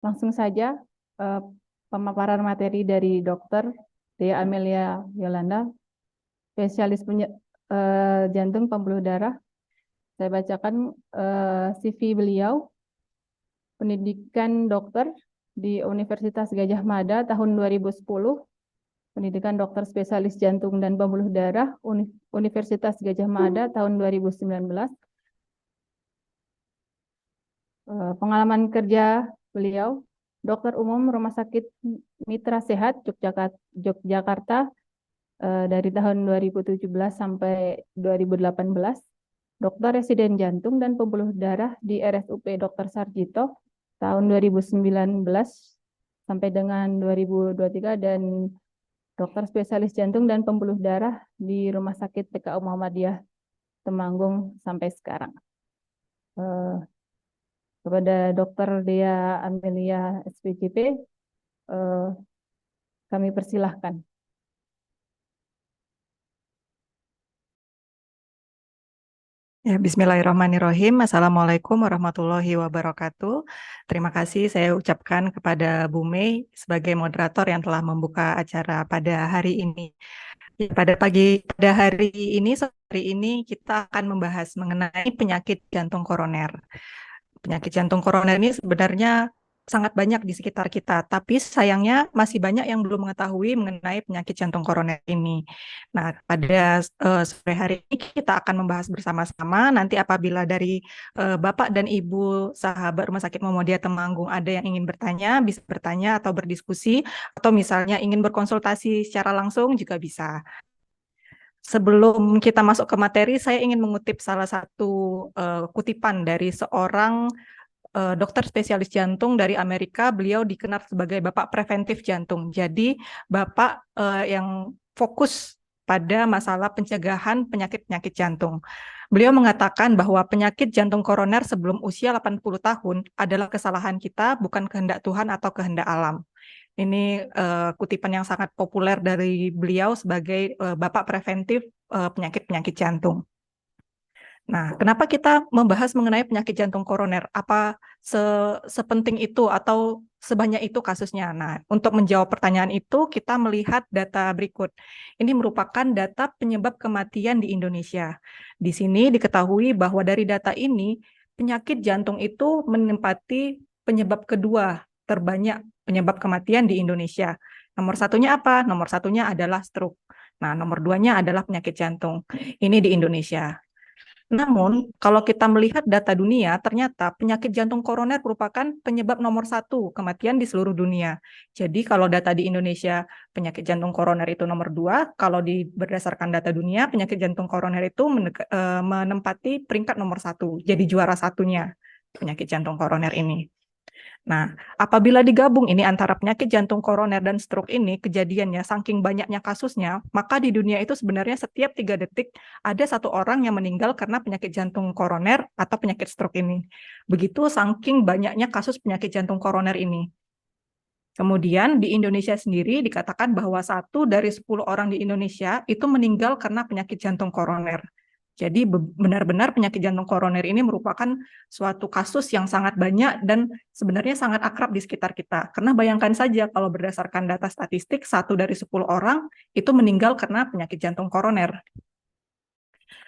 Langsung saja eh, pemaparan materi dari Dr. Dea Amelia Yolanda, spesialis jantung pembuluh darah. Saya bacakan CV beliau, pendidikan dokter di Universitas Gajah Mada tahun 2010, pendidikan dokter spesialis jantung dan pembuluh darah Universitas Gajah Mada tahun 2019. Pengalaman kerja beliau, dokter umum Rumah Sakit Mitra Sehat Yogyakarta dari tahun 2017 sampai 2018, dokter residen jantung dan pembuluh darah di RSUP Dr. Sarjito tahun 2019 sampai dengan 2023, dan dokter spesialis jantung dan pembuluh darah di Rumah Sakit PKU Muhammadiyah Temanggung sampai sekarang. Kepada Dr. Dea Amelia SPCP, kami persilahkan. Ya, Bismillahirrahmanirrahim. Assalamualaikum warahmatullahi wabarakatuh. Terima kasih saya ucapkan kepada Bu Mei sebagai moderator yang telah membuka acara pada hari ini. Pada hari ini kita akan membahas mengenai penyakit jantung koroner. Penyakit jantung koroner ini sebenarnya sangat banyak di sekitar kita, tapi sayangnya masih banyak yang belum mengetahui mengenai penyakit jantung koroner ini. Nah, pada sore hari ini kita akan membahas bersama-sama. Nanti apabila dari Bapak dan Ibu sahabat Rumah Sakit Muhammadiyah Temanggung ada yang ingin bertanya, bisa bertanya atau berdiskusi, atau misalnya ingin berkonsultasi secara langsung juga bisa. Sebelum kita masuk ke materi, saya ingin mengutip salah satu kutipan dari seorang dokter spesialis jantung dari Amerika. Beliau dikenal sebagai Bapak Preventif Jantung. Jadi Bapak yang fokus pada masalah pencegahan penyakit-penyakit jantung. Beliau mengatakan bahwa penyakit jantung koroner sebelum usia 80 tahun adalah kesalahan kita, bukan kehendak Tuhan atau kehendak alam. Ini kutipan yang sangat populer dari beliau sebagai Bapak Preventif penyakit-penyakit jantung. Nah, kenapa kita membahas mengenai penyakit jantung koroner? Apa sepenting itu atau sebanyak itu kasusnya? Nah, untuk menjawab pertanyaan itu, kita melihat data berikut. Ini merupakan data penyebab kematian di Indonesia. Di sini diketahui bahwa dari data ini, penyakit jantung itu menempati penyebab kedua terbanyak penyebab kematian di Indonesia. Nomor satunya apa? Nomor satunya adalah stroke. Nah, nomor duanya adalah penyakit jantung. Ini di Indonesia. Namun, kalau kita melihat data dunia, ternyata penyakit jantung koroner merupakan penyebab nomor satu kematian di seluruh dunia. Jadi, kalau data di Indonesia, penyakit jantung koroner itu nomor dua, kalau berdasarkan data dunia, penyakit jantung koroner itu menempati peringkat nomor satu, jadi juara satunya penyakit jantung koroner ini. Nah, apabila digabung ini antara penyakit jantung koroner dan stroke ini, kejadiannya saking banyaknya kasusnya, maka di dunia itu sebenarnya setiap 3 detik ada satu orang yang meninggal karena penyakit jantung koroner atau penyakit stroke ini. Begitu saking banyaknya kasus penyakit jantung koroner ini. Kemudian di Indonesia sendiri dikatakan bahwa 1 dari 10 orang di Indonesia itu meninggal karena penyakit jantung koroner. Jadi benar-benar penyakit jantung koroner ini merupakan suatu kasus yang sangat banyak dan sebenarnya sangat akrab di sekitar kita. Karena bayangkan saja kalau berdasarkan data statistik, 1 dari 10 orang itu meninggal karena penyakit jantung koroner.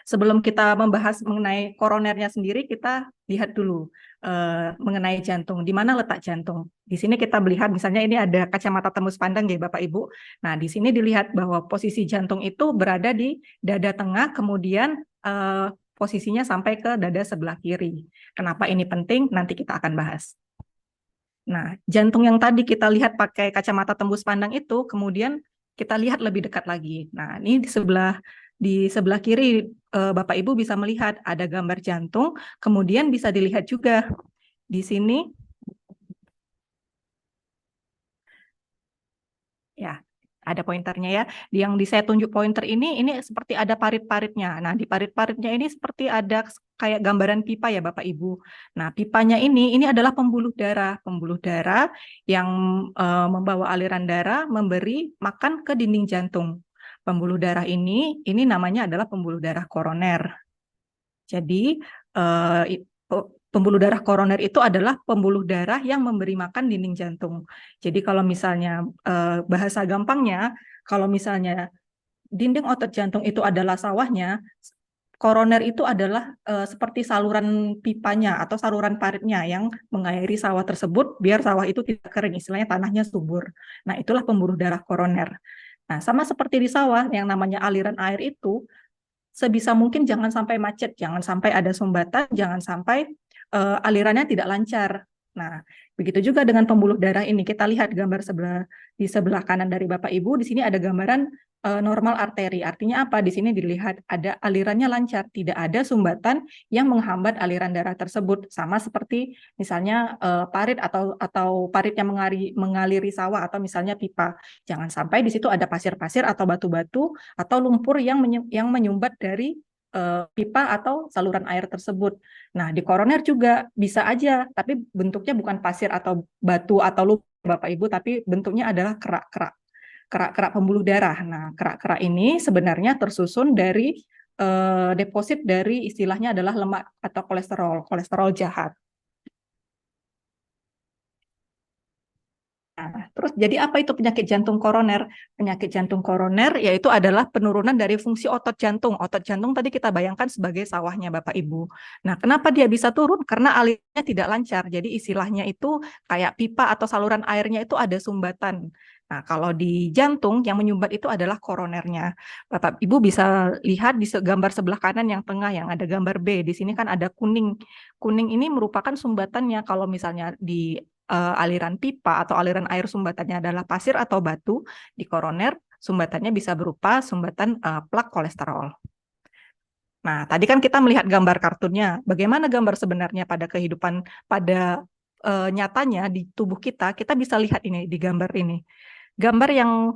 Sebelum kita membahas mengenai koronernya sendiri, kita lihat dulu mengenai jantung. Di mana letak jantung? Di sini kita melihat, misalnya ini ada kacamata tembus pandang ya Bapak Ibu. Nah, di sini dilihat bahwa posisi jantung itu berada di dada tengah, kemudian posisinya sampai ke dada sebelah kiri. Kenapa ini penting? Nanti kita akan bahas. Nah, jantung yang tadi kita lihat pakai kacamata tembus pandang itu, kemudian kita lihat lebih dekat lagi. Nah, ini di sebelah kiri Bapak Ibu bisa melihat ada gambar jantung, kemudian bisa dilihat juga di sini ya, ada pointernya ya. Yang saya tunjuk pointer ini seperti ada parit-paritnya. Nah, di parit-paritnya ini seperti ada kayak gambaran pipa ya Bapak Ibu. Nah, pipanya ini adalah pembuluh darah yang membawa aliran darah memberi makan ke dinding jantung. Pembuluh darah ini namanya adalah pembuluh darah koroner. Jadi pembuluh darah koroner itu adalah pembuluh darah yang memberi makan dinding jantung. Jadi kalau misalnya bahasa gampangnya, kalau misalnya dinding otot jantung itu adalah sawahnya, koroner itu adalah seperti saluran pipanya atau saluran paritnya yang mengairi sawah tersebut biar sawah itu tidak kering, istilahnya tanahnya subur. Nah, itulah pembuluh darah koroner. Nah, sama seperti di sawah yang namanya aliran air itu, sebisa mungkin jangan sampai macet, jangan sampai ada sumbatan, jangan sampai alirannya tidak lancar. Nah, begitu juga dengan pembuluh darah ini. Kita lihat gambar di sebelah kanan dari Bapak Ibu, di sini ada gambaran normal arteri. Artinya apa? Di sini dilihat ada alirannya lancar, tidak ada sumbatan yang menghambat aliran darah tersebut. Sama seperti misalnya parit atau parit yang mengaliri sawah atau misalnya pipa. Jangan sampai di situ ada pasir-pasir atau batu-batu atau lumpur yang menyumbat dari pipa atau saluran air tersebut. Nah, di koroner juga bisa aja, tapi bentuknya bukan pasir atau batu atau lumpur, Bapak Ibu, tapi bentuknya adalah kerak-kerak pembuluh darah. Nah, kerak-kerak ini sebenarnya tersusun dari deposit dari istilahnya adalah lemak atau kolesterol jahat. Nah, terus jadi apa itu penyakit jantung koroner? Penyakit jantung koroner yaitu adalah penurunan dari fungsi otot jantung. Otot jantung tadi kita bayangkan sebagai sawahnya Bapak Ibu. Nah, kenapa dia bisa turun? Karena alirannya tidak lancar. Jadi istilahnya itu kayak pipa atau saluran airnya itu ada sumbatan. Nah, kalau di jantung yang menyumbat itu adalah koronernya. Bapak Ibu bisa lihat di gambar sebelah kanan yang tengah yang ada gambar B. Di sini kan ada kuning. Kuning ini merupakan sumbatannya. Kalau misalnya di aliran pipa atau aliran air sumbatannya adalah pasir atau batu, di koroner sumbatannya bisa berupa sumbatan plak kolesterol. Nah, tadi kan kita melihat gambar kartunnya. Bagaimana gambar sebenarnya pada kehidupan, pada nyatanya di tubuh kita, kita bisa lihat ini di gambar ini. Gambar yang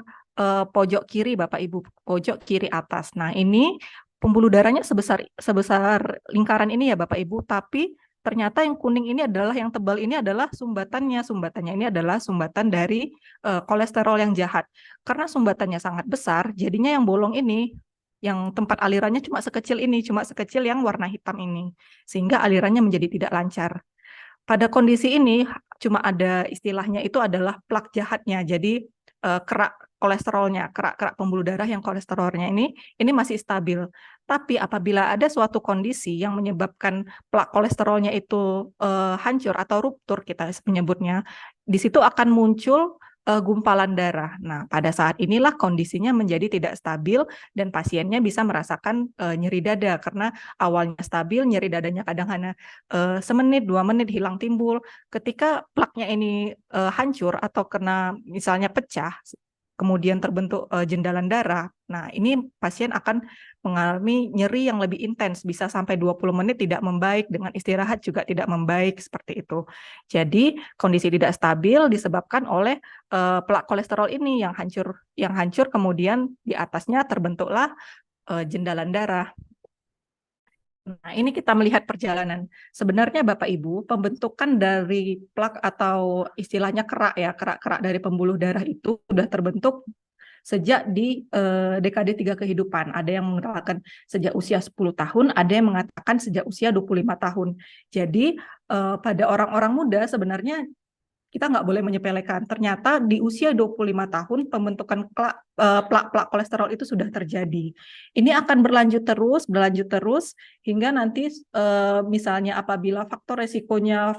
pojok kiri, Bapak Ibu, pojok kiri atas. Nah, ini pembuluh darahnya sebesar lingkaran ini ya, Bapak Ibu, tapi ternyata yang kuning ini adalah yang tebal ini adalah sumbatannya. Sumbatannya ini adalah sumbatan dari kolesterol yang jahat. Karena sumbatannya sangat besar, jadinya yang bolong ini, yang tempat alirannya cuma sekecil yang warna hitam ini, sehingga alirannya menjadi tidak lancar. Pada kondisi ini cuma ada istilahnya itu adalah plak jahatnya. Jadi kerak kolesterolnya, kerak pembuluh darah yang kolesterolnya ini masih stabil. Tapi apabila ada suatu kondisi yang menyebabkan plak kolesterolnya itu hancur atau ruptur kita menyebutnya, di situ akan muncul gumpalan darah. Nah, pada saat inilah kondisinya menjadi tidak stabil dan pasiennya bisa merasakan nyeri dada karena awalnya stabil, nyeri dadanya kadang-kadang semenit, 2 menit hilang timbul. Ketika plaknya ini hancur atau kena misalnya pecah, kemudian terbentuk jendalan darah. Nah, ini pasien akan mengalami nyeri yang lebih intens, bisa sampai 20 menit tidak membaik, dengan istirahat juga tidak membaik, seperti itu. Jadi, kondisi tidak stabil disebabkan oleh plak kolesterol ini yang hancur kemudian di atasnya terbentuklah jendalan darah. Nah, ini kita melihat perjalanan. Sebenarnya Bapak Ibu, pembentukan dari plak atau istilahnya kerak dari pembuluh darah itu sudah terbentuk sejak di dekade 3 kehidupan. Ada yang mengatakan sejak usia 10 tahun, ada yang mengatakan sejak usia 25 tahun. Jadi pada orang-orang muda sebenarnya kita nggak boleh menyepelekan. Ternyata di usia 25 tahun pembentukan plak kolesterol itu sudah terjadi. Ini akan berlanjut terus hingga nanti misalnya apabila faktor resikonya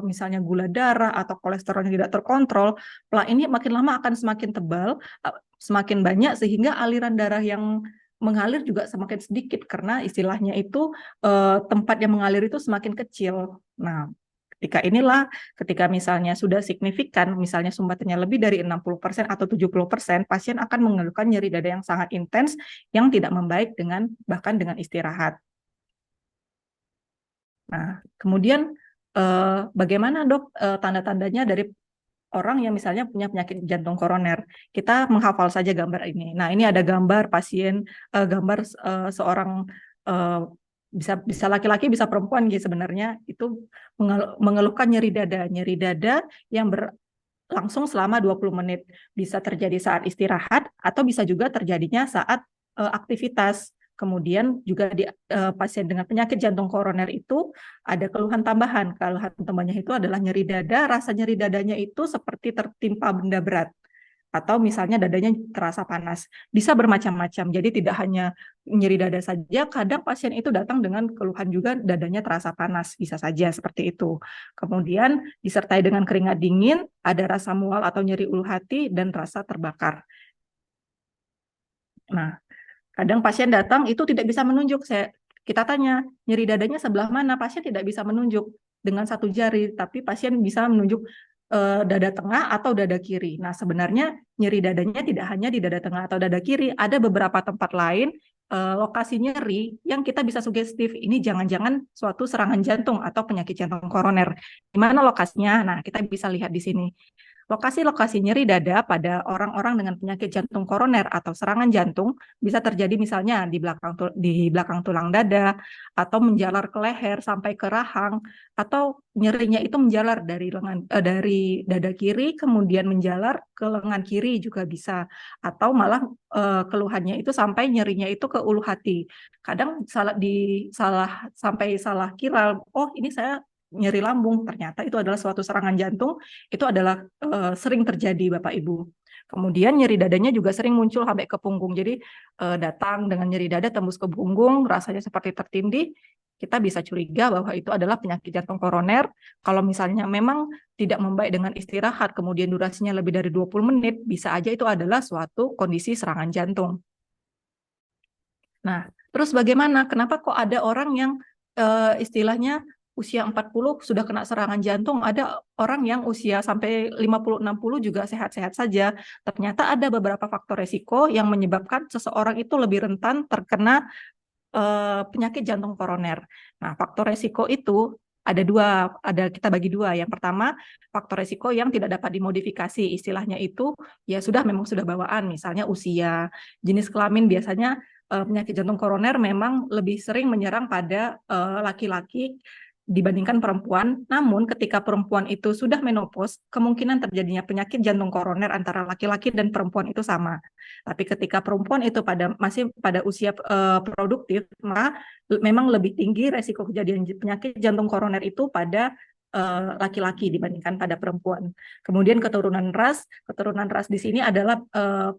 misalnya gula darah atau kolesterolnya tidak terkontrol, plak ini makin lama akan semakin tebal, semakin banyak sehingga aliran darah yang mengalir juga semakin sedikit karena istilahnya itu tempat yang mengalir itu semakin kecil. Nah, ketika misalnya sudah signifikan, misalnya sumbatannya lebih dari 60% atau 70%, pasien akan mengeluhkan nyeri dada yang sangat intens yang tidak membaik bahkan dengan istirahat. Nah, kemudian bagaimana dok tanda-tandanya dari orang yang misalnya punya penyakit jantung koroner? Kita menghafal saja gambar ini. Nah, ini ada gambar pasien, gambar seorang bisa laki-laki bisa perempuan gitu sebenarnya itu mengeluhkan nyeri dada yang berlangsung selama 20 menit, bisa terjadi saat istirahat atau bisa juga terjadinya saat aktivitas. Kemudian juga di pasien dengan penyakit jantung koroner itu ada keluhan tambahan. Keluhan tambahannya itu adalah nyeri dada, rasa nyeri dadanya itu seperti tertimpa benda berat. Atau misalnya dadanya terasa panas. Bisa bermacam-macam. Jadi tidak hanya nyeri dada saja, kadang pasien itu datang dengan keluhan juga dadanya terasa panas. Bisa saja seperti itu. Kemudian disertai dengan keringat dingin, ada rasa mual atau nyeri ulu hati, dan rasa terbakar. Nah, kadang pasien datang itu tidak bisa menunjuk. Kita tanya, nyeri dadanya sebelah mana? Pasien tidak bisa menunjuk dengan satu jari, tapi pasien bisa menunjuk dada tengah atau dada kiri. Nah, sebenarnya nyeri dadanya tidak hanya di dada tengah atau dada kiri, ada beberapa tempat lain lokasi nyeri yang kita bisa sugestif. Ini jangan-jangan suatu serangan jantung atau penyakit jantung koroner. Di mana lokasinya? Nah, kita bisa lihat di sini. Lokasi-lokasi nyeri dada pada orang-orang dengan penyakit jantung koroner atau serangan jantung bisa terjadi misalnya di belakang tulang dada atau menjalar ke leher sampai ke rahang, atau nyerinya itu menjalar dari dada kiri kemudian menjalar ke lengan kiri juga bisa, atau malah keluhannya itu sampai nyerinya itu ke ulu hati. Kadang sampai salah kira, oh ini saya nyeri lambung, ternyata itu adalah suatu serangan jantung. Itu adalah sering terjadi Bapak Ibu. Kemudian nyeri dadanya juga sering muncul sampai ke punggung. Jadi datang dengan nyeri dada tembus ke punggung, rasanya seperti tertindih, kita bisa curiga bahwa itu adalah penyakit jantung koroner. Kalau misalnya memang tidak membaik dengan istirahat, kemudian durasinya lebih dari 20 menit, bisa aja itu adalah suatu kondisi serangan jantung. Nah, terus bagaimana? Kenapa kok ada orang yang istilahnya usia 40 sudah kena serangan jantung, ada orang yang usia sampai 50-60 juga sehat-sehat saja. Ternyata ada beberapa faktor resiko yang menyebabkan seseorang itu lebih rentan terkena penyakit jantung koroner. Nah, faktor resiko itu kita bagi dua. Yang pertama, faktor resiko yang tidak dapat dimodifikasi, istilahnya itu ya memang sudah bawaan, misalnya usia, jenis kelamin. Biasanya penyakit jantung koroner memang lebih sering menyerang pada laki-laki dibandingkan perempuan. Namun ketika perempuan itu sudah menopause, kemungkinan terjadinya penyakit jantung koroner antara laki-laki dan perempuan itu sama. Tapi ketika perempuan itu masih pada usia produktif, maka memang lebih tinggi resiko kejadian penyakit jantung koroner itu pada laki-laki dibandingkan pada perempuan. Kemudian keturunan ras di sini adalah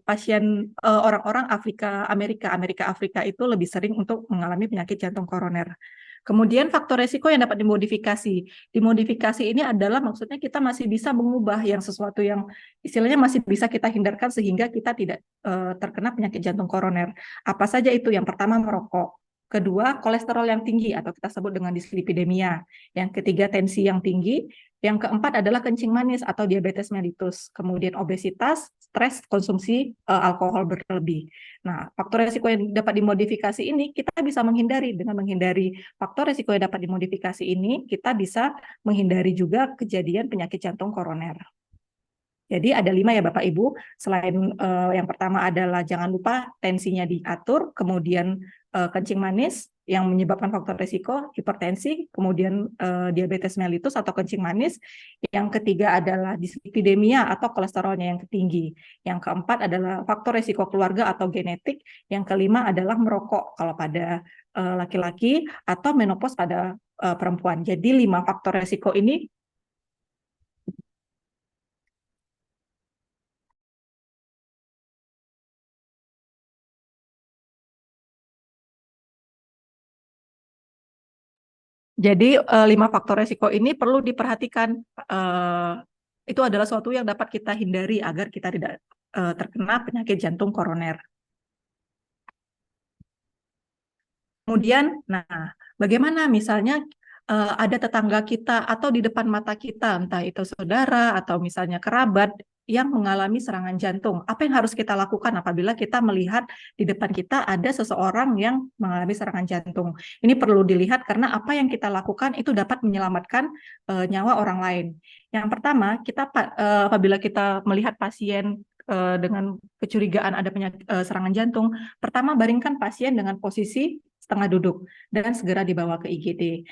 pasien orang-orang Amerika Afrika itu lebih sering untuk mengalami penyakit jantung koroner. Kemudian faktor resiko yang dapat dimodifikasi. Dimodifikasi ini adalah maksudnya kita masih bisa mengubah yang sesuatu yang istilahnya masih bisa kita hindarkan sehingga kita tidak terkena penyakit jantung koroner. Apa saja itu? Yang pertama merokok. Kedua, kolesterol yang tinggi atau kita sebut dengan dislipidemia. Yang ketiga, tensi yang tinggi. Yang keempat adalah kencing manis atau diabetes mellitus. Kemudian obesitas, stres, konsumsi alkohol berlebih. Nah, faktor resiko yang dapat dimodifikasi ini kita bisa menghindari. Dengan menghindari faktor resiko yang dapat dimodifikasi ini, kita bisa menghindari juga kejadian penyakit jantung koroner. Jadi ada 5 ya Bapak Ibu. Selain yang pertama adalah jangan lupa tensinya diatur, kemudian kencing manis yang menyebabkan faktor risiko, hipertensi, kemudian diabetes mellitus atau kencing manis. Yang ketiga adalah dislipidemia atau kolesterolnya yang tinggi. Yang keempat adalah faktor risiko keluarga atau genetik. Yang kelima adalah merokok kalau pada laki-laki atau menopause pada perempuan. Jadi 5 faktor risiko ini Jadi 5 faktor resiko ini perlu diperhatikan. Itu adalah suatu yang dapat kita hindari agar kita tidak terkena penyakit jantung koroner. Kemudian, bagaimana misalnya ada tetangga kita atau di depan mata kita, entah itu saudara atau misalnya kerabat yang mengalami serangan jantung. Apa yang harus kita lakukan apabila kita melihat di depan kita ada seseorang yang mengalami serangan jantung? Ini perlu dilihat karena apa yang kita lakukan itu dapat menyelamatkan nyawa orang lain. Yang pertama, apabila kita melihat pasien dengan kecurigaan ada serangan jantung, pertama baringkan pasien dengan posisi setengah duduk dan segera dibawa ke IGD.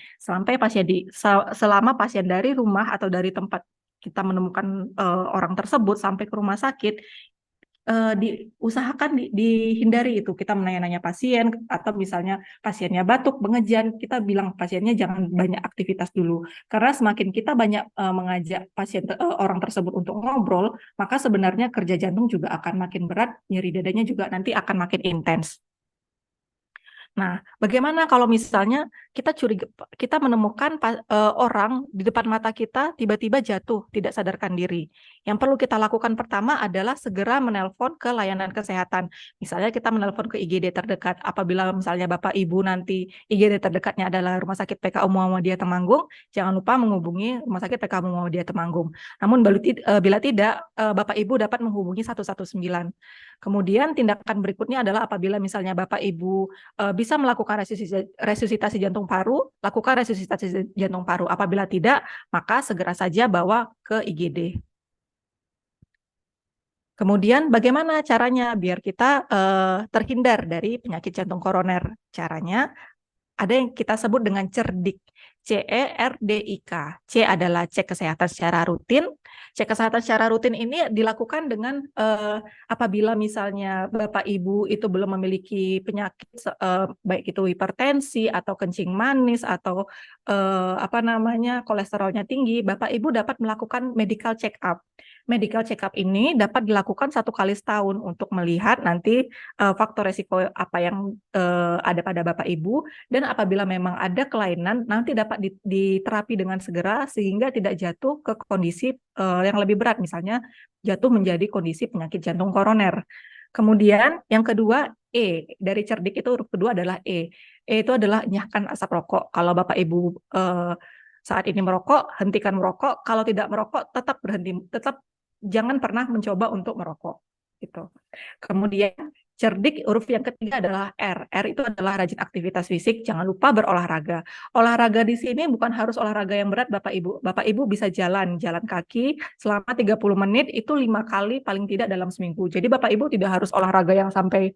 Selama pasien dari rumah atau dari tempat kita menemukan orang tersebut sampai ke rumah sakit, diusahakan dihindari itu. Kita menanya-nanya pasien, atau misalnya pasiennya batuk, mengejan, kita bilang pasiennya jangan banyak aktivitas dulu. Karena semakin kita banyak mengajak orang tersebut untuk ngobrol, maka sebenarnya kerja jantung juga akan makin berat, nyeri dadanya juga nanti akan makin intens. Nah, bagaimana kalau misalnya kita menemukan orang di depan mata kita tiba-tiba jatuh, tidak sadarkan diri. Yang perlu kita lakukan pertama adalah segera menelpon ke layanan kesehatan. Misalnya kita menelpon ke IGD terdekat. Apabila misalnya Bapak Ibu nanti IGD terdekatnya adalah Rumah Sakit PKU Muhammadiyah Temanggung, jangan lupa menghubungi Rumah Sakit PKU Muhammadiyah Temanggung. Namun bila tidak, Bapak Ibu dapat menghubungi 119. Kemudian tindakan berikutnya adalah apabila misalnya Bapak Ibu bisa melakukan resusitasi jantung paru, lakukan resusitasi jantung paru. Apabila tidak, maka segera saja bawa ke IGD. Kemudian bagaimana caranya biar kita terhindar dari penyakit jantung koroner? Caranya ada yang kita sebut dengan cerdik. CERDIK. C adalah cek kesehatan secara rutin. Cek kesehatan secara rutin ini dilakukan dengan apabila misalnya Bapak Ibu itu belum memiliki penyakit baik itu hipertensi atau kencing manis atau kolesterolnya tinggi, Bapak Ibu dapat melakukan medical check up. Medical check up ini dapat dilakukan 1 kali setahun untuk melihat nanti faktor resiko apa yang ada pada Bapak Ibu, dan apabila memang ada kelainan nanti dapat diterapi dengan segera sehingga tidak jatuh ke kondisi yang lebih berat, misalnya jatuh menjadi kondisi penyakit jantung koroner. Kemudian yang kedua, dari cerdik itu huruf kedua adalah E. E itu adalah nyahkan asap rokok. Kalau Bapak Ibu saat ini merokok, hentikan merokok. Kalau tidak merokok, tetap berhenti, tetap jangan pernah mencoba untuk merokok. Gitu. Kemudian cerdik huruf yang ketiga adalah R. R itu adalah rajin aktivitas fisik, jangan lupa berolahraga. Olahraga di sini bukan harus olahraga yang berat Bapak Ibu. Bapak Ibu bisa jalan kaki selama 30 menit itu 5 kali paling tidak dalam seminggu. Jadi Bapak Ibu tidak harus olahraga yang sampai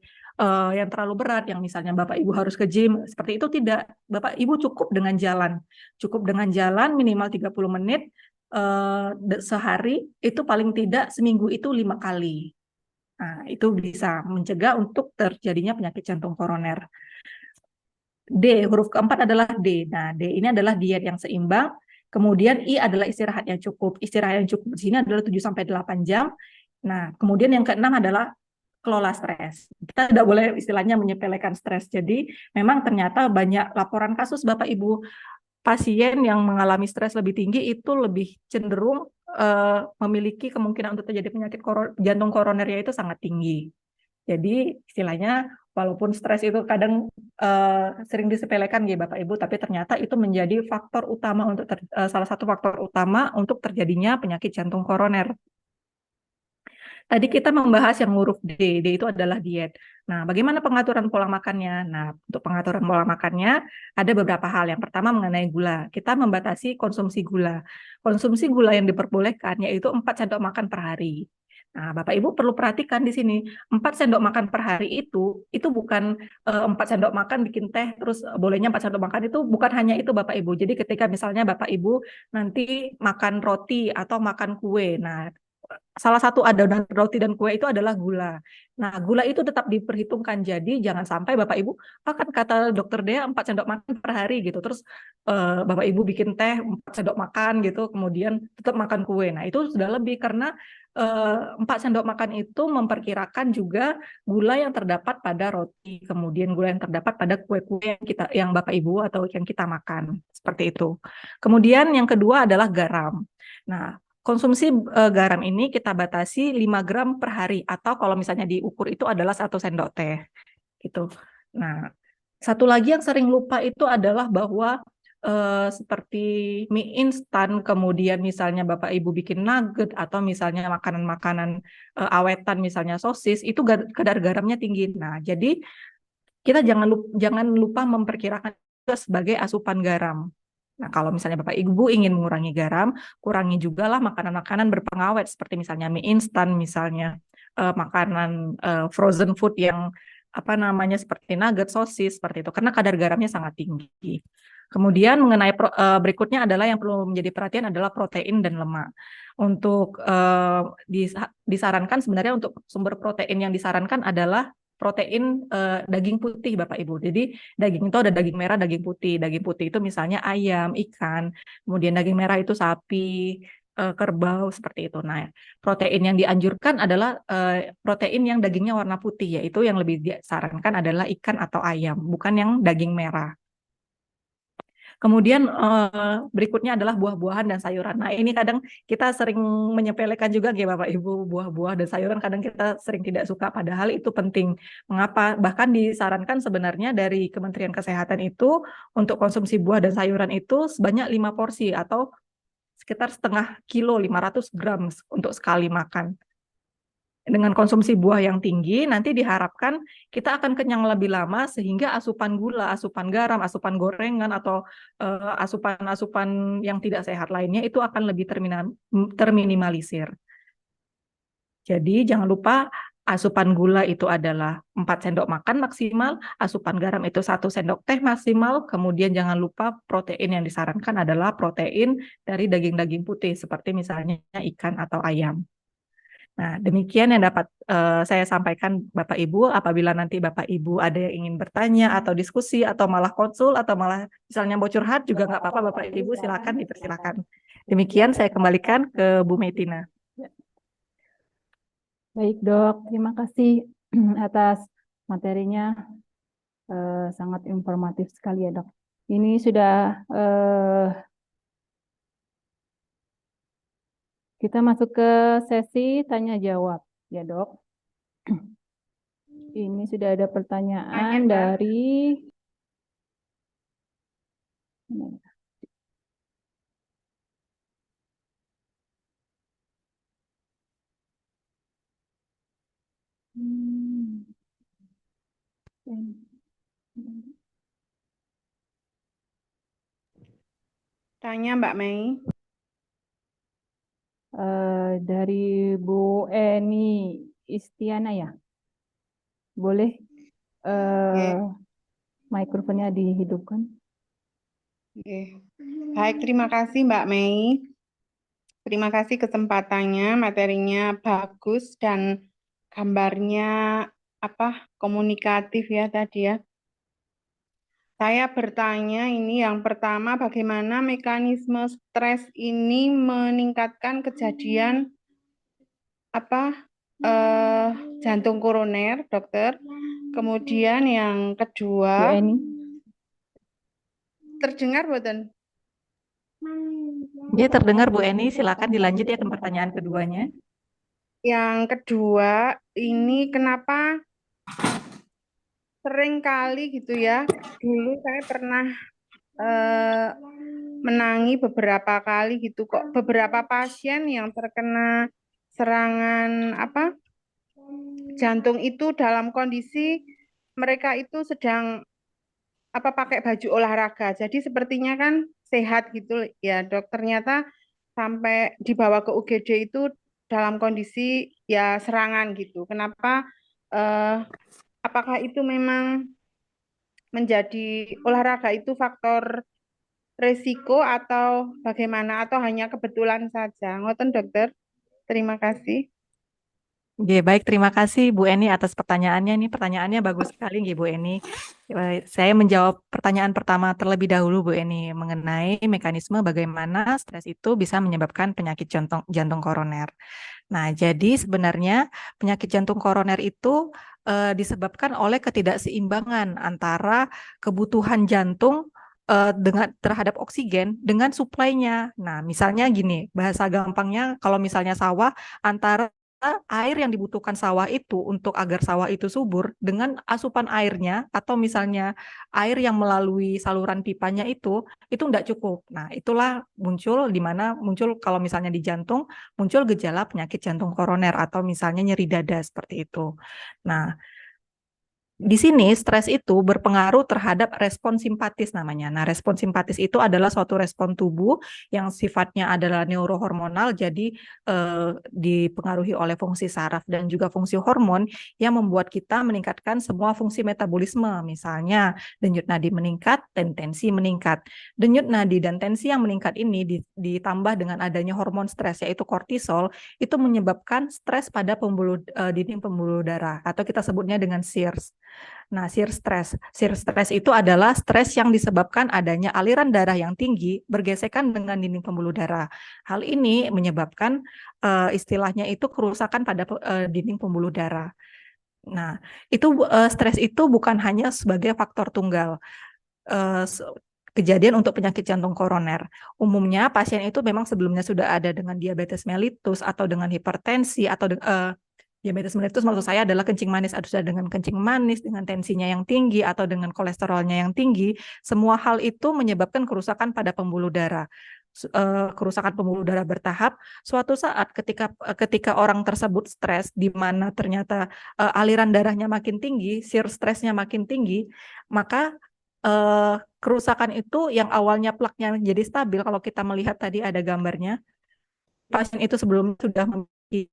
yang terlalu berat, yang misalnya Bapak Ibu harus ke gym, seperti itu tidak. Bapak Ibu cukup dengan jalan. Cukup dengan jalan minimal 30 menit sehari, itu paling tidak seminggu itu 5 kali. Nah, itu bisa mencegah untuk terjadinya penyakit jantung koroner. D, huruf keempat adalah D. Nah, D ini adalah diet yang seimbang. Kemudian I adalah istirahat yang cukup. Istirahat yang cukup di sini adalah 7-8 jam. Nah, kemudian yang keenam adalah kelola stres. Kita tidak boleh istilahnya menyepelekan stres. Jadi, memang ternyata banyak laporan kasus Bapak Ibu pasien yang mengalami stres lebih tinggi itu lebih cenderung memiliki kemungkinan untuk terjadi penyakit jantung koronernya itu sangat tinggi. Jadi istilahnya walaupun stres itu kadang sering disepelekan ya Bapak Ibu, tapi ternyata itu menjadi faktor utama untuk salah satu faktor utama untuk terjadinya penyakit jantung koroner. Tadi kita membahas yang huruf D, D itu adalah diet. Nah, bagaimana pengaturan pola makannya? Nah, untuk pengaturan pola makannya ada beberapa hal. Yang pertama mengenai gula. Kita membatasi konsumsi gula. Konsumsi gula yang diperbolehkan yaitu 4 sendok makan per hari. Nah, Bapak Ibu perlu perhatikan di sini, 4 sendok makan per hari itu bukan 4 sendok makan bikin teh, terus bolehnya 4 sendok makan, itu bukan hanya itu Bapak Ibu. Jadi ketika misalnya Bapak Ibu nanti makan roti atau makan kue, nah salah satu adonan roti dan kue itu adalah gula. Nah, gula itu tetap diperhitungkan. Jadi jangan sampai Bapak Ibu, kan kata dokter Dea 4 sendok makan per hari gitu. Terus Bapak Ibu bikin teh 4 sendok makan gitu, kemudian tetap makan kue. Nah, itu sudah lebih karena 4 sendok makan itu memperkirakan juga gula yang terdapat pada roti, kemudian gula yang terdapat pada kue-kue yang Bapak Ibu atau yang kita makan. Seperti itu. Kemudian yang kedua adalah garam. Nah, konsumsi garam ini kita batasi 5 gram per hari, atau kalau misalnya diukur itu adalah 1 sendok teh. Gitu. Nah, satu lagi yang sering lupa itu adalah bahwa seperti mie instan, kemudian misalnya Bapak Ibu bikin nugget, atau misalnya makanan-makanan awetan, misalnya sosis, itu kadar garamnya tinggi. Nah, jadi kita jangan lupa memperkirakan itu sebagai asupan garam. Nah, kalau misalnya Bapak Ibu ingin mengurangi garam, kurangi juga lah makanan-makanan berpengawet seperti misalnya mie instan, misalnya makanan frozen food yang seperti nugget, sosis, seperti itu, karena kadar garamnya sangat tinggi. Kemudian mengenai berikutnya adalah yang perlu menjadi perhatian adalah protein dan lemak. Untuk disarankan sebenarnya untuk sumber protein yang disarankan adalah protein daging putih Bapak Ibu. Jadi daging itu ada daging merah, daging putih. Daging putih itu misalnya ayam, ikan, kemudian daging merah itu sapi, kerbau seperti itu. Nah, protein yang dianjurkan adalah protein yang dagingnya warna putih, yaitu yang lebih disarankan adalah ikan atau ayam, bukan yang daging merah. Kemudian berikutnya adalah buah-buahan dan sayuran. Nah, ini kadang kita sering menyepelekan juga ya Bapak Ibu, buah-buah dan sayuran kadang kita sering tidak suka, padahal itu penting. Mengapa? Bahkan disarankan sebenarnya dari Kementerian Kesehatan itu untuk konsumsi buah dan sayuran itu sebanyak 5 porsi atau sekitar setengah kilo, 500 gram untuk sekali makan. Dengan konsumsi buah yang tinggi, nanti diharapkan kita akan kenyang lebih lama sehingga asupan gula, asupan garam, asupan gorengan, atau asupan-asupan yang tidak sehat lainnya itu akan lebih terminimalisir. Jadi jangan lupa asupan gula itu adalah 4 sendok makan maksimal, asupan garam itu 1 sendok teh maksimal, kemudian jangan lupa protein yang disarankan adalah protein dari daging-daging putih seperti misalnya ikan atau ayam. Nah, demikian yang dapat saya sampaikan Bapak Ibu. Apabila nanti Bapak Ibu ada yang ingin bertanya atau diskusi atau malah konsul atau malah misalnya mau curhat juga nggak apa-apa Bapak Ibu, silakan dipersilakan. Demikian saya kembalikan ke Bu Metina. Baik dok, terima kasih atas materinya, sangat informatif sekali ya dok. Ini sudah kita masuk ke sesi tanya jawab ya dok. Ini sudah ada pertanyaan dari Tanya Mbak Mei. Dari Bu Eni Istiana ya. Boleh mikrofonnya dihidupkan. Baik, terima kasih Mbak Mei. Terima kasih kesempatannya, materinya bagus dan gambarnya komunikatif ya tadi ya. Saya bertanya ini yang pertama, bagaimana mekanisme stres ini meningkatkan kejadian jantung koroner, dokter. Kemudian yang kedua, Bu Eni. Terdengar boten? Ya, terdengar Bu Eni, silakan dilanjut ya ke pertanyaan keduanya. Yang kedua, ini kenapa sering kali gitu ya, dulu saya pernah menangi beberapa kali gitu kok, beberapa pasien yang terkena serangan jantung itu dalam kondisi mereka itu sedang pakai baju olahraga, jadi sepertinya kan sehat gitu ya dok, ternyata sampai dibawa ke UGD itu dalam kondisi ya serangan gitu. Kenapa? Apakah itu memang menjadi olahraga itu faktor resiko atau bagaimana, atau hanya kebetulan saja? Ngoten dokter, terima kasih. Oke, baik, terima kasih Bu Eni atas pertanyaannya. Ini pertanyaannya bagus sekali Bu Eni. Saya menjawab pertanyaan pertama terlebih dahulu Bu Eni mengenai mekanisme bagaimana stres itu bisa menyebabkan penyakit jantung koroner. Nah, jadi sebenarnya penyakit jantung koroner itu disebabkan oleh ketidakseimbangan antara kebutuhan jantung dengan terhadap oksigen dengan suplainya. Nah, misalnya gini, bahasa gampangnya kalau misalnya sawah, antara air yang dibutuhkan sawah itu untuk agar sawah itu subur dengan asupan airnya atau misalnya air yang melalui saluran pipanya itu enggak cukup. Nah, itulah muncul di mana muncul kalau misalnya di jantung muncul gejala penyakit jantung koroner atau misalnya nyeri dada seperti itu. Nah, Di sini stres itu berpengaruh terhadap respon simpatis namanya. Nah, respon simpatis itu adalah suatu respon tubuh yang sifatnya adalah neurohormonal, jadi dipengaruhi oleh fungsi saraf dan juga fungsi hormon yang membuat kita meningkatkan semua fungsi metabolisme. Misalnya, denyut nadi meningkat dan tensi meningkat. Denyut nadi dan tensi yang meningkat ini ditambah dengan adanya hormon stres yaitu kortisol, itu menyebabkan stres pada dinding pembuluh darah atau kita sebutnya dengan SIRS. Nah, shear stress. Shear stress itu adalah stres yang disebabkan adanya aliran darah yang tinggi bergesekan dengan dinding pembuluh darah. Hal ini menyebabkan istilahnya itu kerusakan pada dinding pembuluh darah. Nah, itu stres itu bukan hanya sebagai faktor tunggal. Kejadian untuk penyakit jantung koroner. Umumnya pasien itu memang sebelumnya sudah ada dengan diabetes mellitus atau dengan hipertensi atau diabetes mellitus maksud saya adalah kencing manis, ada sudah dengan kencing manis, dengan tensinya yang tinggi atau dengan kolesterolnya yang tinggi, semua hal itu menyebabkan kerusakan pada pembuluh darah. Kerusakan pembuluh darah bertahap. Suatu saat ketika orang tersebut stres, di mana ternyata aliran darahnya makin tinggi, shear stresnya makin tinggi, maka kerusakan itu yang awalnya plaknya menjadi stabil, kalau kita melihat tadi ada gambarnya, pasien itu sebelumnya sudah memiliki,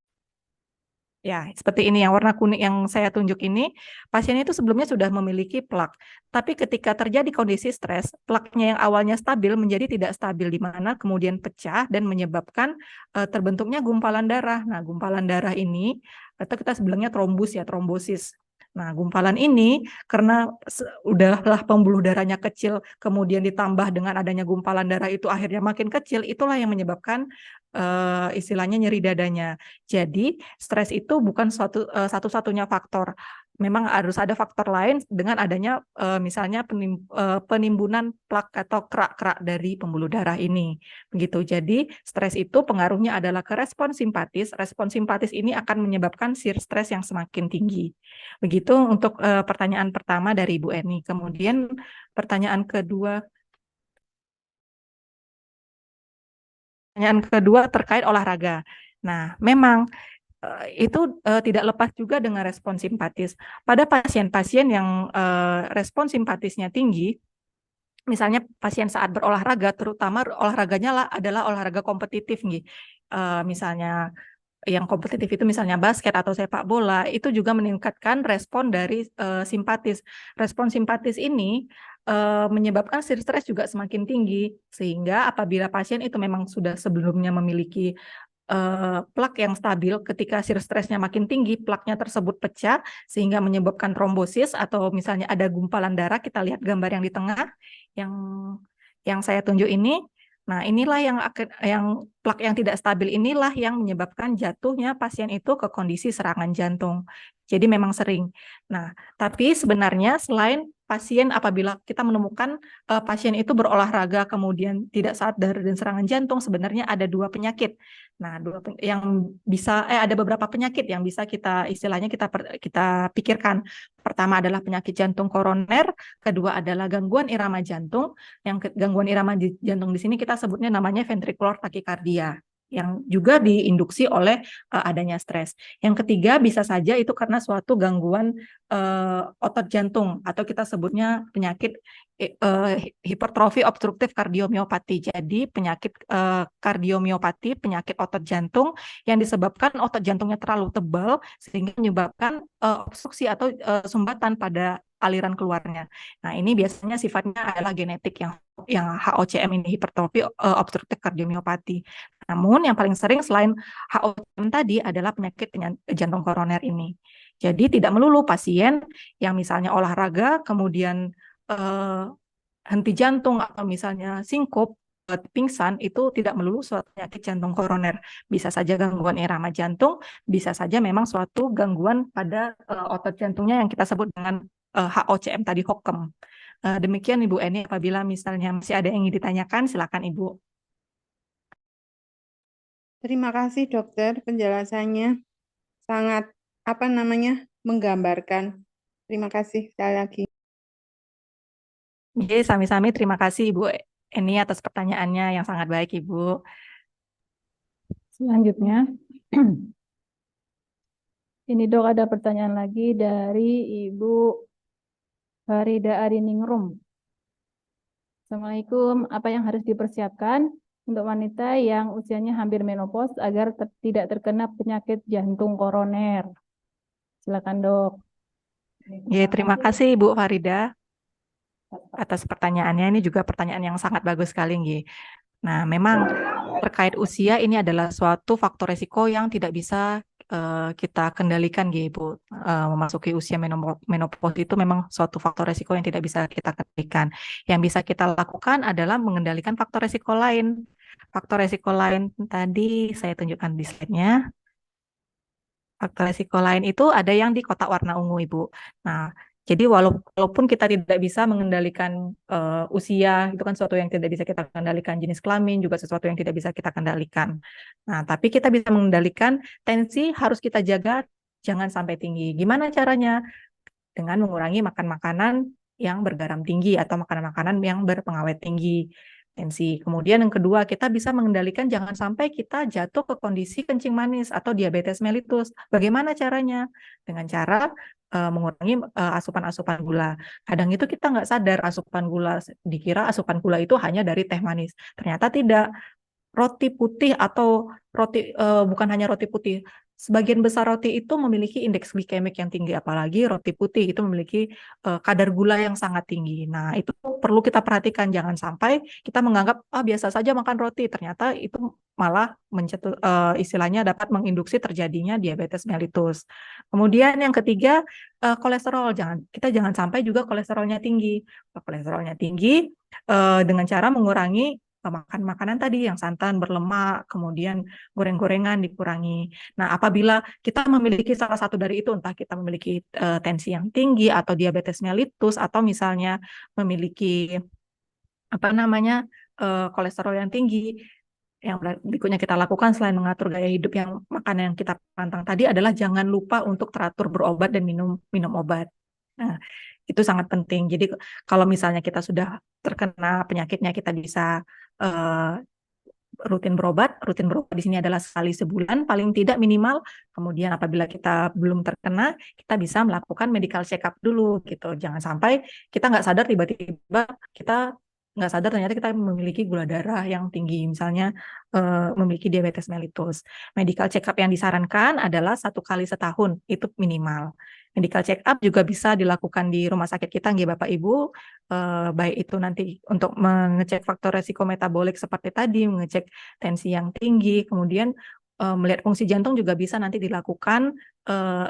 ya, seperti ini yang warna kuning yang saya tunjuk ini, pasien itu sebelumnya sudah memiliki plak. Tapi ketika terjadi kondisi stres, plaknya yang awalnya stabil menjadi tidak stabil, di mana kemudian pecah dan menyebabkan terbentuknya gumpalan darah. Nah, gumpalan darah ini, atau kita sebelumnya trombus ya, trombosis. Nah, gumpalan ini karena udahlah pembuluh darahnya kecil, kemudian ditambah dengan adanya gumpalan darah itu akhirnya makin kecil, itulah yang menyebabkan istilahnya nyeri dadanya. Jadi, stres itu bukan satu-satunya faktor. Memang harus ada faktor lain dengan adanya misalnya penimbunan plak atau kerak-kerak dari pembuluh darah ini. Begitu. Jadi, stres itu pengaruhnya adalah ke respon simpatis. Respon simpatis ini akan menyebabkan shear stres yang semakin tinggi. Begitu untuk pertanyaan pertama dari Ibu Eni. Kemudian pertanyaan kedua terkait olahraga. Nah, memang itu tidak lepas juga dengan respon simpatis. Pada pasien-pasien yang respon simpatisnya tinggi, misalnya pasien saat berolahraga, terutama olahraganya adalah olahraga kompetitif nih. Misalnya yang kompetitif itu misalnya basket atau sepak bola, itu juga meningkatkan respon dari simpatis. Respon simpatis ini menyebabkan shear stress juga semakin tinggi, sehingga apabila pasien itu memang sudah sebelumnya memiliki plak yang stabil, ketika shear stressnya makin tinggi, plaknya tersebut pecah sehingga menyebabkan trombosis atau misalnya ada gumpalan darah. Kita lihat gambar yang di tengah, yang saya tunjuk ini. Nah, inilah yang plak yang tidak stabil inilah yang menyebabkan jatuhnya pasien itu ke kondisi serangan jantung. Jadi memang sering. Nah, tapi sebenarnya selain pasien apabila kita menemukan pasien itu berolahraga kemudian tidak sadar dan serangan jantung, sebenarnya ada dua penyakit. Nah, yang bisa ada beberapa penyakit yang bisa kita istilahnya kita pikirkan. Pertama adalah penyakit jantung koroner, kedua adalah gangguan irama jantung. Yang gangguan irama jantung di sini kita sebutnya namanya ventricular tachycardia, yang juga diinduksi oleh adanya stres. Yang ketiga bisa saja itu karena suatu gangguan otot jantung atau kita sebutnya penyakit hipertrofi obstruktif kardiomiopati. Jadi penyakit kardiomiopati, penyakit otot jantung yang disebabkan otot jantungnya terlalu tebal sehingga menyebabkan obstruksi atau sumbatan pada aliran keluarnya. Nah, ini biasanya sifatnya adalah genetik yang HOCM ini, hipertrofi obstruktif kardiomiopati. Namun yang paling sering selain HOCM tadi adalah penyakit jantung koroner ini. Jadi tidak melulu pasien yang misalnya olahraga kemudian henti jantung atau misalnya sinkop, pingsan, itu tidak melulu suatu penyakit jantung koroner. Bisa saja gangguan irama jantung, bisa saja memang suatu gangguan pada otot jantungnya yang kita sebut dengan HOCM tadi, HOCM. Demikian Ibu Eni, apabila misalnya masih ada yang ingin ditanyakan, silakan Ibu. Terima kasih dokter, penjelasannya sangat menggambarkan. Terima kasih sekali lagi. Oke, sami-sami terima kasih Ibu Eni atas pertanyaannya yang sangat baik Ibu. Selanjutnya, ini Dok ada pertanyaan lagi dari Ibu Farida Adiningrum. Assalamualaikum. Apa yang harus dipersiapkan untuk wanita yang usianya hampir menopause agar tidak terkena penyakit jantung koroner? Silakan, Dok. Ya, terima kasih Ibu Farida atas pertanyaannya. Ini juga pertanyaan yang sangat bagus sekali, Nggih. Nah, memang terkait usia ini adalah suatu faktor resiko yang tidak bisa kita kendalikan, Ibu. Memasuki usia menopause itu memang suatu faktor resiko yang tidak bisa kita kendalikan. Yang bisa kita lakukan adalah mengendalikan faktor resiko lain. Faktor resiko lain tadi saya tunjukkan di slide-nya. Faktor resiko lain itu ada yang di kotak warna ungu, Ibu. Nah, jadi walaupun kita tidak bisa mengendalikan usia, itu kan sesuatu yang tidak bisa kita kendalikan, jenis kelamin juga sesuatu yang tidak bisa kita kendalikan. Nah, tapi kita bisa mengendalikan tensi harus kita jaga jangan sampai tinggi. Gimana caranya? Dengan mengurangi makan makanan yang bergaram tinggi atau makanan-makanan yang berpengawet tinggi. Tensi. Kemudian yang kedua, kita bisa mengendalikan jangan sampai kita jatuh ke kondisi kencing manis atau diabetes mellitus. Bagaimana caranya? Dengan cara mengurangi asupan-asupan gula. Kadang itu kita nggak sadar asupan gula, dikira asupan gula itu hanya dari teh manis. Ternyata tidak. Roti putih atau roti bukan hanya roti putih, sebagian besar roti itu memiliki indeks glikemik yang tinggi, apalagi roti putih itu memiliki kadar gula yang sangat tinggi. Nah, itu perlu kita perhatikan, jangan sampai kita menganggap biasa saja makan roti, ternyata itu malah istilahnya dapat menginduksi terjadinya diabetes mellitus. Kemudian yang ketiga, kolesterol, kita jangan sampai juga kolesterolnya tinggi. Kolesterolnya tinggi dengan cara mengurangi makan makanan tadi yang santan, berlemak, kemudian goreng-gorengan dikurangi. Nah, apabila kita memiliki salah satu dari itu, entah kita memiliki tensi yang tinggi atau diabetes mellitus atau misalnya memiliki kolesterol yang tinggi, yang berikutnya kita lakukan selain mengatur gaya hidup yang makanan yang kita pantang tadi adalah jangan lupa untuk teratur berobat dan minum obat. Nah, itu sangat penting. Jadi kalau misalnya kita sudah terkena penyakitnya, kita bisa rutin berobat di sini adalah sekali sebulan paling tidak minimal. Kemudian apabila kita belum terkena, kita bisa melakukan medical check up dulu gitu. Jangan sampai kita nggak sadar tiba-tiba kita nggak sadar ternyata kita memiliki gula darah yang tinggi, misalnya memiliki diabetes mellitus. Medical check up yang disarankan adalah 1 kali setahun, itu minimal. Medical check up juga bisa dilakukan di rumah sakit kita, nggih Bapak Ibu, baik itu nanti untuk mengecek faktor resiko metabolik seperti tadi, mengecek tensi yang tinggi, kemudian melihat fungsi jantung juga bisa nanti dilakukan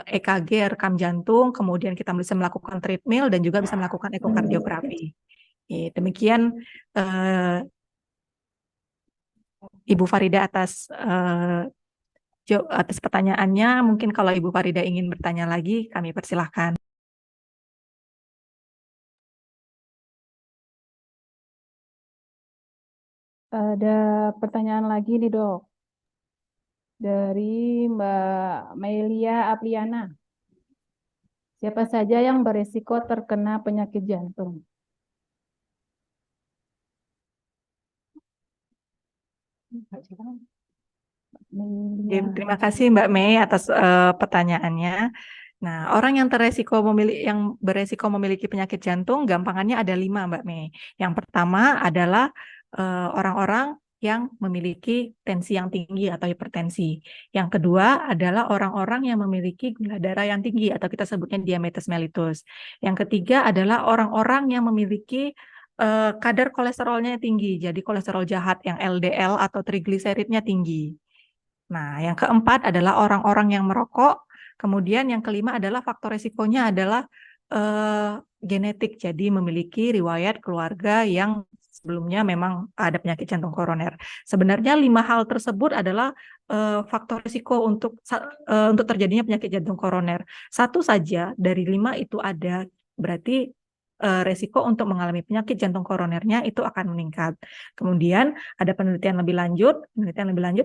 EKG, rekam jantung, kemudian kita bisa melakukan treadmill dan juga bisa melakukan ekokardiografi. Demikian Ibu Farida atas pertanyaannya. Mungkin kalau Ibu Farida ingin bertanya lagi, kami persilahkan. Ada pertanyaan lagi nih, Dok. Dari Mbak Melia Apriana. Siapa saja yang beresiko terkena penyakit jantung? Terima kasih Mbak Mei atas pertanyaannya. Nah, orang yang beresiko memiliki penyakit jantung, gampangannya ada 5, Mbak Mei. Yang pertama adalah orang-orang yang memiliki tensi yang tinggi atau hipertensi. Yang kedua adalah orang-orang yang memiliki gula darah yang tinggi atau kita sebutnya diabetes mellitus. Yang ketiga adalah orang-orang yang memiliki kadar kolesterolnya tinggi, jadi kolesterol jahat yang LDL atau trigliseridnya tinggi. Nah, yang keempat adalah orang-orang yang merokok. Kemudian yang kelima adalah faktor resikonya adalah genetik, jadi memiliki riwayat keluarga yang sebelumnya memang ada penyakit jantung koroner. Sebenarnya 5 hal tersebut adalah faktor risiko untuk terjadinya penyakit jantung koroner. Satu saja dari 5 itu ada, berarti resiko untuk mengalami penyakit jantung koronernya itu akan meningkat. Kemudian ada penelitian lebih lanjut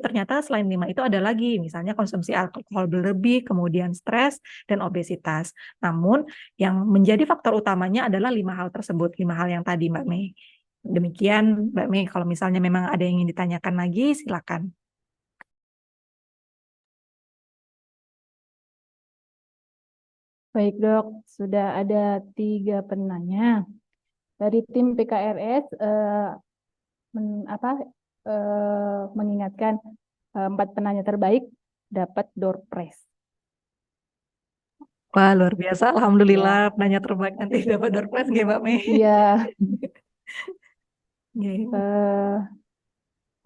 ternyata selain 5 itu ada lagi, misalnya konsumsi alkohol berlebih, kemudian stres, dan obesitas. Namun yang menjadi faktor utamanya adalah 5 hal tersebut, 5 hal yang tadi Mbak Mei. Demikian Mbak Mei, kalau misalnya memang ada yang ingin ditanyakan lagi, silakan. Baik dok, sudah ada 3 penanya. Dari tim PKRS mengingatkan 4 penanya terbaik dapat door prize. Wah, luar biasa. Alhamdulillah, Ya, penanya terbaik nanti dapat door prize nggih, Mbak Mei. iya. Nggih.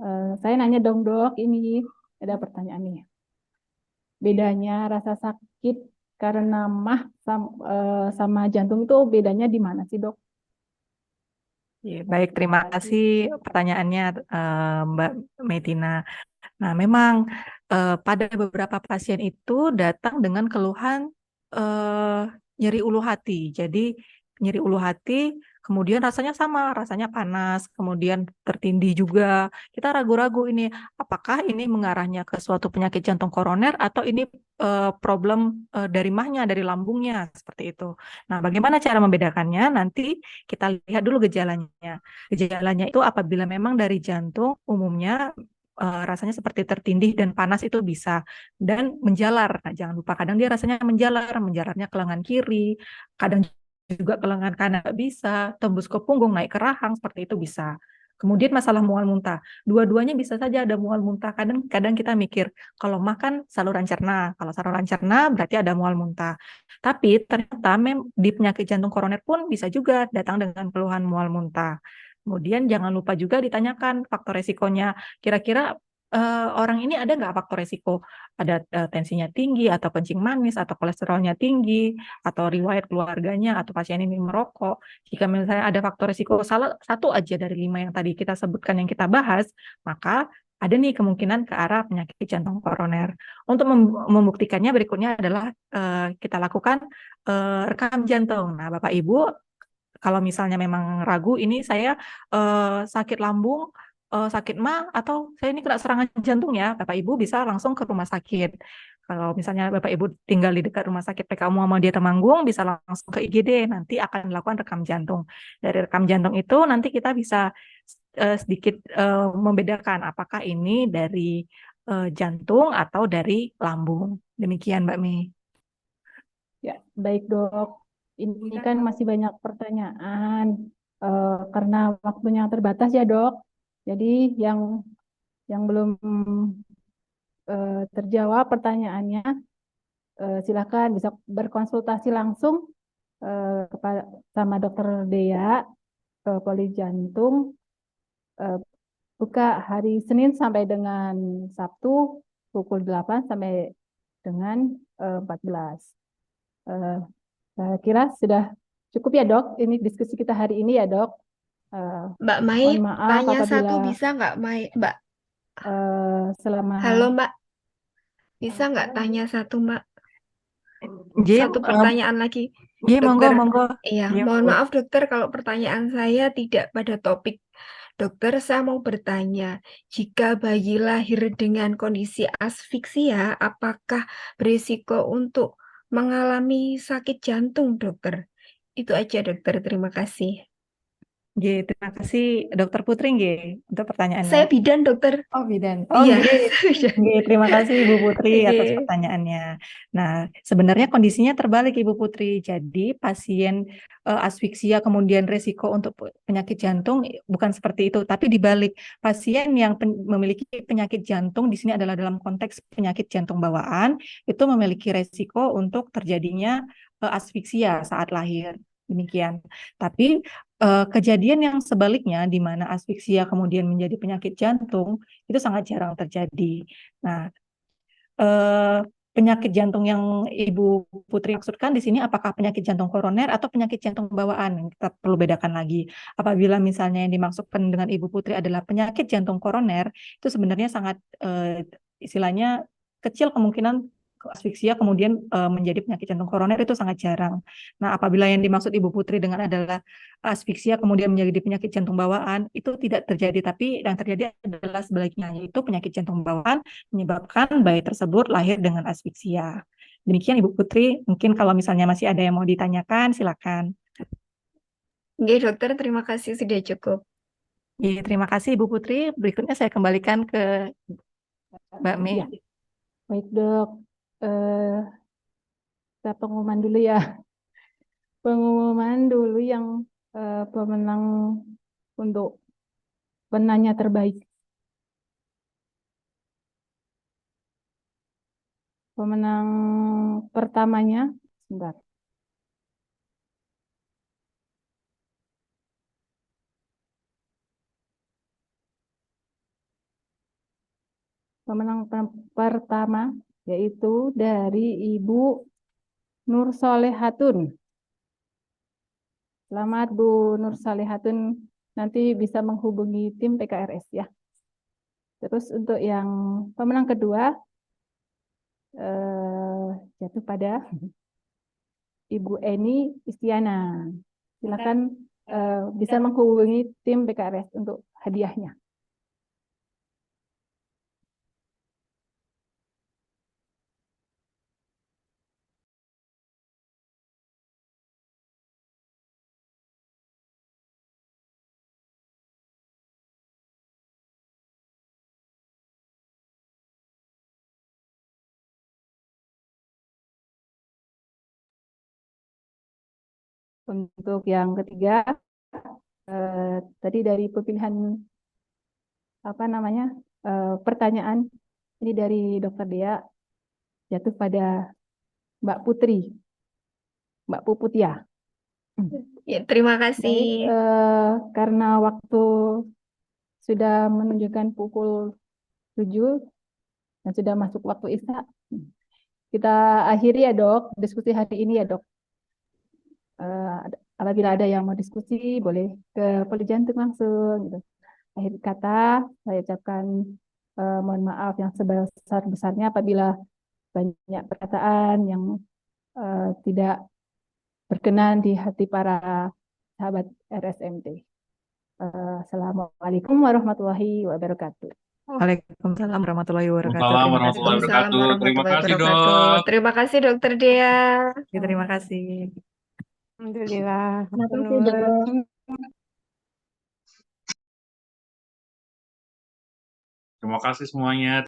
eh, saya nanya dong dok, ini ada pertanyaan nih. Bedanya rasa sakit karena mah sama jantung itu bedanya di mana sih dok? Iya, baik, terima kasih pertanyaannya Mbak Metina. Nah, memang pada beberapa pasien itu datang dengan keluhan nyeri ulu hati. Jadi nyeri ulu hati, kemudian rasanya sama, rasanya panas, kemudian tertindih juga. Kita ragu-ragu ini, apakah ini mengarahnya ke suatu penyakit jantung koroner atau ini problem dari mahnya, dari lambungnya, seperti itu. Nah, bagaimana cara membedakannya? Nanti kita lihat dulu gejalanya. Gejalanya itu apabila memang dari jantung, umumnya rasanya seperti tertindih dan panas itu bisa dan menjalar. Nah, jangan lupa kadang dia rasanya menjalar, menjalarnya ke lengan kiri, kadang juga ke lengan kanan nggak bisa, tembus ke punggung, naik ke rahang, seperti itu bisa. Kemudian masalah mual muntah, dua-duanya bisa saja ada mual muntah. Kadang kita mikir kalau makan saluran cerna, kalau saluran cerna berarti ada mual muntah. Tapi ternyata di penyakit jantung koroner pun bisa juga datang dengan keluhan mual muntah. Kemudian jangan lupa juga ditanyakan faktor resikonya. Kira-kira orang ini ada nggak faktor resiko? Ada tensinya tinggi, atau kencing manis, atau kolesterolnya tinggi, atau riwayat keluarganya, atau pasien ini merokok. Jika misalnya ada faktor resiko salah satu aja dari 5 yang tadi kita sebutkan, yang kita bahas, maka ada nih kemungkinan ke arah penyakit jantung koroner. Untuk membuktikannya berikutnya adalah kita lakukan rekam jantung. Nah, Bapak Ibu, kalau misalnya memang ragu ini saya sakit lambung, sakit mah, atau saya ini kena serangan jantung ya, Bapak Ibu bisa langsung ke rumah sakit. Kalau misalnya Bapak Ibu tinggal di dekat rumah sakit PKU Muhammadiyah Temanggung, bisa langsung ke IGD, nanti akan dilakukan rekam jantung. Dari rekam jantung itu nanti kita bisa sedikit membedakan apakah ini dari jantung atau dari lambung. Demikian Mbak Mi. Ya, baik dok. Ini kan masih banyak pertanyaan karena waktunya terbatas ya dok. Jadi yang belum terjawab pertanyaannya, silakan bisa berkonsultasi langsung kepada sama dokter Dea Poli Jantung, buka hari Senin sampai dengan Sabtu pukul 8 sampai dengan 14. Saya kira sudah cukup ya dok, ini diskusi kita hari ini ya dok. Mbak Mai, Mohon maaf tanya apabila satu bisa nggak, Mai? Mbak, selama halo Mbak, bisa nggak tanya satu Mbak? Nggih, Satu pertanyaan lagi, nggih, monggo, dokter. monggo. Iya, Nggih, mohon monggo. maaf dokter kalau pertanyaan saya tidak pada topik. Dokter, saya mau bertanya, jika bayi lahir dengan kondisi asfiksia, apakah berisiko untuk mengalami sakit jantung, dokter? Itu aja, dokter. Terima kasih. Nggih, terima kasih Dokter Putri nggih untuk pertanyaannya. Saya bidan, dokter. Oh, bidan. Oh, Iya, nggih. saya bidan. Nggih, terima kasih Ibu Putri atas Oke. pertanyaannya. Nah, sebenarnya kondisinya terbalik Ibu Putri. Jadi, pasien asfiksia kemudian resiko untuk penyakit jantung bukan seperti itu, tapi dibalik. Pasien yang memiliki penyakit jantung di sini adalah dalam konteks penyakit jantung bawaan, itu memiliki resiko untuk terjadinya asfiksia saat lahir. Demikian. Tapi kejadian yang sebaliknya di mana asfiksia kemudian menjadi penyakit jantung itu sangat jarang terjadi. Nah, eh, penyakit jantung yang Ibu Putri maksudkan di sini apakah penyakit jantung koroner atau penyakit jantung bawaan? Kita perlu bedakan lagi. Apabila misalnya yang dimaksudkan dengan Ibu Putri adalah penyakit jantung koroner, itu sebenarnya sangat istilahnya kecil kemungkinan asfiksia kemudian menjadi penyakit jantung koroner, itu sangat jarang. Nah, apabila yang dimaksud Ibu Putri dengan adalah asfiksia kemudian menjadi penyakit jantung bawaan, itu tidak terjadi, tapi yang terjadi adalah sebaliknya, yaitu penyakit jantung bawaan menyebabkan bayi tersebut lahir dengan asfiksia. Demikian Ibu Putri, mungkin kalau misalnya masih ada yang mau ditanyakan, silakan. Oke, dokter, terima kasih sudah cukup. Ya, terima kasih Ibu Putri. Berikutnya saya kembalikan ke Mbak Mei. Ya, baik dok. kita pengumuman dulu ya. Pengumuman dulu yang pemenang untuk penanya terbaik. Pemenang pertamanya, sebentar. Pemenang pertama yaitu dari Ibu Nur Solehatun. Selamat Bu Nur Solehatun, nanti bisa menghubungi tim PKRS ya. Terus untuk yang pemenang kedua jatuh pada Ibu Eni Istiana. Silakan bisa menghubungi tim PKRS untuk hadiahnya. Untuk yang ketiga, tadi dari pemilihan apa namanya pertanyaan ini dari Dokter Dea jatuh pada Mbak Putri, Mbak Puputia. Ya, terima Baik, kasih. karena waktu sudah menunjukkan pukul 7 dan sudah masuk waktu Isya, kita akhiri ya Dok, diskusi hari ini ya Dok. Apabila ada yang mau diskusi, boleh ke Polijantung langsung. Gitu. Akhir kata, saya ucapkan mohon maaf yang sebesar-besarnya apabila banyak perkataan yang tidak berkenan di hati para sahabat RSMT. Assalamualaikum warahmatullahi wabarakatuh. Waalaikumsalam warahmatullahi wabarakatuh. Waalaikumsalam Terima kasih. warahmatullahi Waalaikumsalam wabarakatuh. Terima warahmatullahi kasih, wabarakatuh. Dok. Terima kasih Dokter Dea. Terima kasih. Alhamdulillah. Terima kasih Nur. Dok. Terima kasih semuanya.